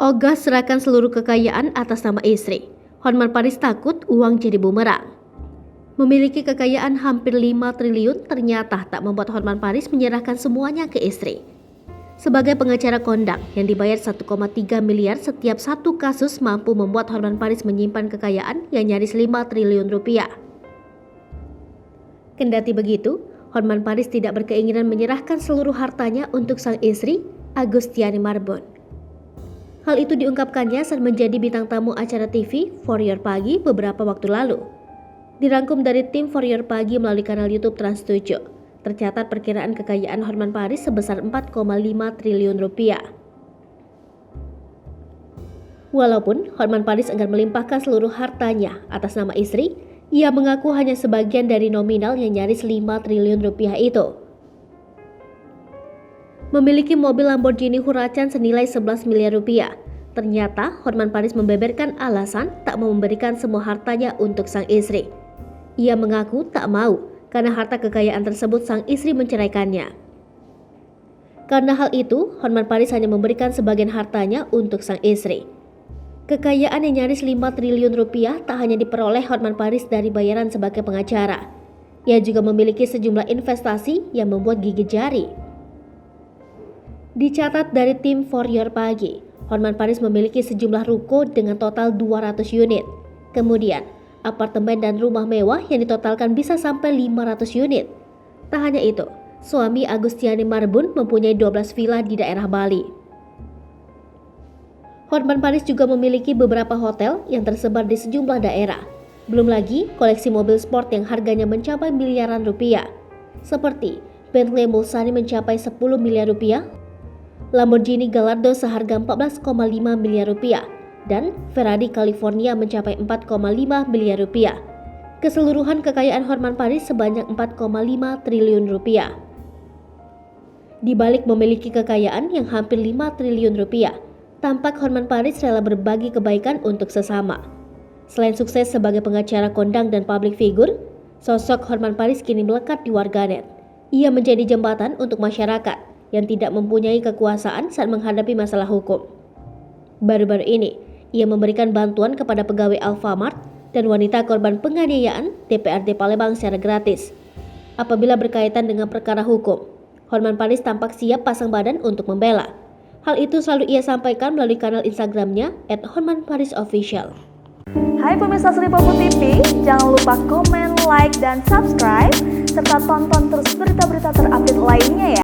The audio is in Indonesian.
Ogah serahkan seluruh kekayaan atas nama istri. Hotman Paris takut uang jadi bumerang. Memiliki kekayaan hampir 5 triliun ternyata tak membuat Hotman Paris menyerahkan semuanya ke istri. Sebagai pengacara kondang yang dibayar 1,3 miliar setiap satu kasus mampu membuat Hotman Paris menyimpan kekayaan yang nyaris 5 triliun rupiah. Kendati begitu, Hotman Paris tidak berkeinginan menyerahkan seluruh hartanya untuk sang istri, Agustiani Marbun. Hal itu diungkapkannya saat menjadi bintang tamu acara TV For Your Pagi beberapa waktu lalu. Dirangkum dari tim For Your Pagi melalui kanal YouTube Trans7, tercatat perkiraan kekayaan Hotman Paris sebesar 4,5 triliun rupiah. Walaupun Hotman Paris enggan melimpahkan seluruh hartanya atas nama istri, ia mengaku hanya sebagian dari nominal yang nyaris 5 triliun rupiah itu. Memiliki mobil Lamborghini Huracan senilai 11 miliar rupiah. Ternyata Hotman Paris membeberkan alasan tak mau memberikan semua hartanya untuk sang istri. Ia mengaku tak mau karena harta kekayaan tersebut sang istri menceraikannya. Karena hal itu, Hotman Paris hanya memberikan sebagian hartanya untuk sang istri. Kekayaan yang nyaris 5 triliun rupiah tak hanya diperoleh Hotman Paris dari bayaran sebagai pengacara. Ia juga memiliki sejumlah investasi yang membuat gigit jari. Dicatat dari tim For Your Pagi, Hotman Paris memiliki sejumlah ruko dengan total 200 unit. Kemudian, apartemen dan rumah mewah yang ditotalkan bisa sampai 500 unit. Tak hanya itu, suami Agustiani Marbun mempunyai 12 villa di daerah Bali. Hotman Paris juga memiliki beberapa hotel yang tersebar di sejumlah daerah. Belum lagi koleksi mobil sport yang harganya mencapai miliaran rupiah, seperti Bentley Mulsanne mencapai 10 miliar rupiah, Lamborghini Gallardo seharga 14,5 miliar rupiah, dan Ferrari California mencapai 4,5 miliar rupiah. Keseluruhan kekayaan Hotman Paris sebanyak 4,5 triliun rupiah. Di balik memiliki kekayaan yang hampir 5 triliun rupiah, tampak Hotman Paris rela berbagi kebaikan untuk sesama. Selain sukses sebagai pengacara kondang dan public figure, sosok Hotman Paris kini melekat di warganet. Ia menjadi jembatan untuk masyarakat yang tidak mempunyai kekuasaan saat menghadapi masalah hukum. Baru-baru ini, ia memberikan bantuan kepada pegawai Alfamart dan wanita korban penganiayaan DPRD Palembang secara gratis. Apabila berkaitan dengan perkara hukum, Hotman Paris tampak siap pasang badan untuk membela. Hal itu selalu ia sampaikan melalui kanal Instagramnya @HotmanParisOfficial. Hai pemirsa Sri Popo TV, jangan lupa komen, like, dan subscribe, serta tonton terus berita-berita terupdate lainnya ya.